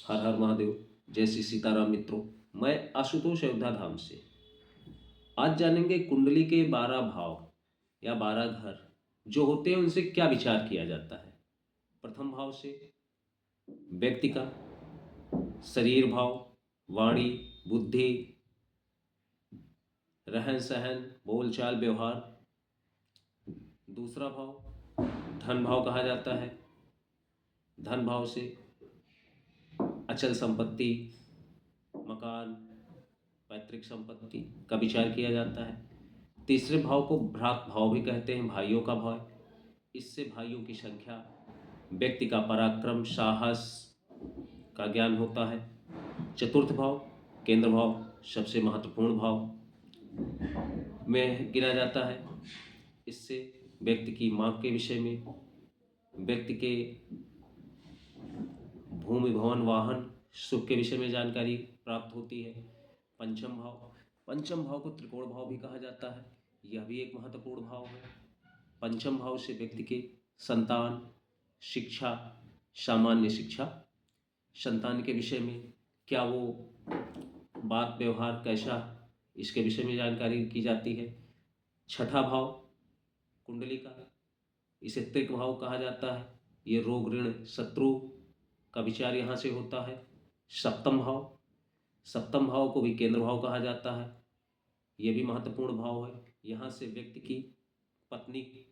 हर हर महादेव। जय श्री सीताराम मित्रों। मैं आशुतोष अयोध्या धाम से। आज जानेंगे कुंडली के 12 भाव या 12 घर जो होते हैं उनसे क्या विचार किया जाता है। प्रथम भाव से व्यक्ति का शरीर भाव, वाणी, बुद्धि, रहन सहन, बोलचाल, व्यवहार। दूसरा भाव धन भाव कहा जाता है। धन भाव से अचल संपत्ति, मकान, पैतृक संपत्ति का विचार किया जाता है। तीसरे भाव को भ्रात भाव भी कहते हैं, भाइयों का भाव। इससे भाइयों की संख्या, व्यक्ति का पराक्रम, साहस का ज्ञान होता है। चतुर्थ भाव केंद्र भाव सबसे महत्वपूर्ण भाव में गिना जाता है। इससे व्यक्ति की माँ के विषय में, व्यक्ति के भूमि, भवन, वाहन, सुख के विषय में जानकारी प्राप्त होती है। पंचम भाव को त्रिकोण भाव भी कहा जाता है। यह भी एक महत्वपूर्ण भाव है। पंचम भाव से व्यक्ति के संतान, शिक्षा, सामान्य शिक्षा, संतान के विषय में क्या वो बात व्यवहार कैसा, इसके विषय में जानकारी की जाती है। छठा भाव कुंडली का, इसे त्रिक भाव कहा जाता है। ये रोग, ऋण, शत्रु का विचार यहाँ से होता है। सप्तम भाव को भी केंद्र भाव कहा जाता है। ये भी महत्वपूर्ण भाव है। यहाँ से व्यक्ति की पत्नी,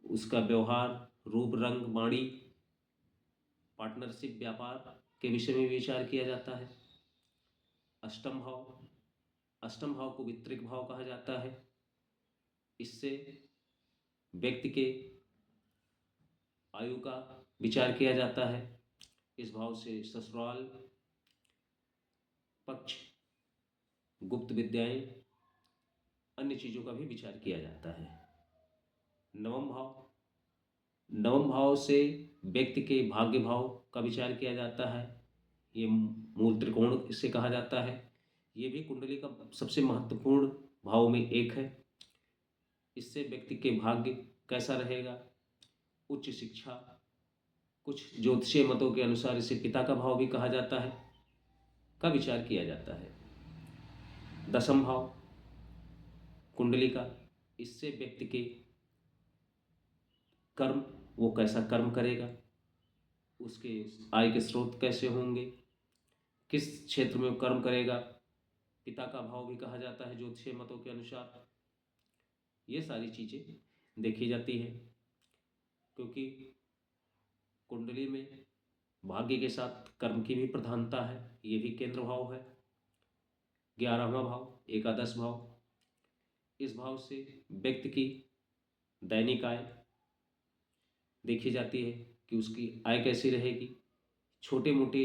उसका व्यवहार, रूप, रंग, वाणी, पार्टनरशिप, व्यापार के विषय में विचार किया जाता है। अष्टम भाव को वितरिक भाव कहा जाता है। इससे व्यक्ति के आयु का विचार किया जाता है। इस भाव से ससुराल पक्ष, गुप्त विद्याएं, अन्य चीजों का भी विचार किया जाता है। नवम भाव से व्यक्ति के भाग्य भाव का विचार किया जाता है। ये मूल त्रिकोण इसे कहा जाता है। ये भी कुंडली का सबसे महत्वपूर्ण भाव में एक है। इससे व्यक्ति के भाग्य कैसा रहेगा, उच्च शिक्षा, कुछ ज्योतिषीय मतों के अनुसार इसे पिता का भाव भी कहा जाता है, का विचार किया जाता है। दसम भाव कुंडली का, इससे व्यक्ति के कर्म, वो कैसा कर्म करेगा, उसके आय के स्रोत कैसे होंगे, किस क्षेत्र में वो कर्म करेगा, पिता का भाव भी कहा जाता है ज्योतिषीय मतों के अनुसार। ये सारी चीजें देखी जाती है, क्योंकि कुंडली में भाग्य के साथ कर्म की भी प्रधानता है। ये भी केंद्र भाव है। 11वां भाव एकादश भाव, इस भाव से व्यक्ति की दैनिक आय देखी जाती है कि उसकी आय कैसी रहेगी। छोटे मोटे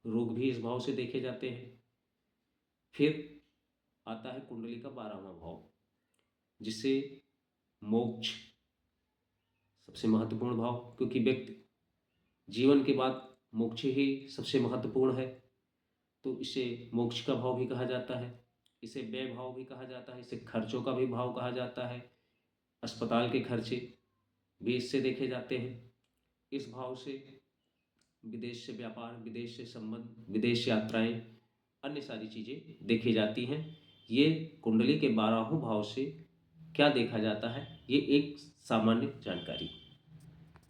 रोग भी इस भाव से देखे जाते हैं। फिर आता है कुंडली का 12वां भाव, जिसे मोक्ष सबसे महत्वपूर्ण भाव, क्योंकि व्यक्ति जीवन के बाद मोक्ष ही सबसे महत्वपूर्ण है, तो इसे मोक्ष का भाव भी कहा जाता है। इसे व्यय भाव भी कहा जाता है। इसे खर्चों का भी भाव कहा जाता है। अस्पताल के खर्चे भी इससे देखे जाते हैं। इस भाव से विदेश से व्यापार, विदेश से संबंध, विदेश यात्राएं, अन्य सारी चीज़ें देखी जाती हैं। ये कुंडली के 12 भाव से क्या देखा जाता है, ये एक सामान्य जानकारी।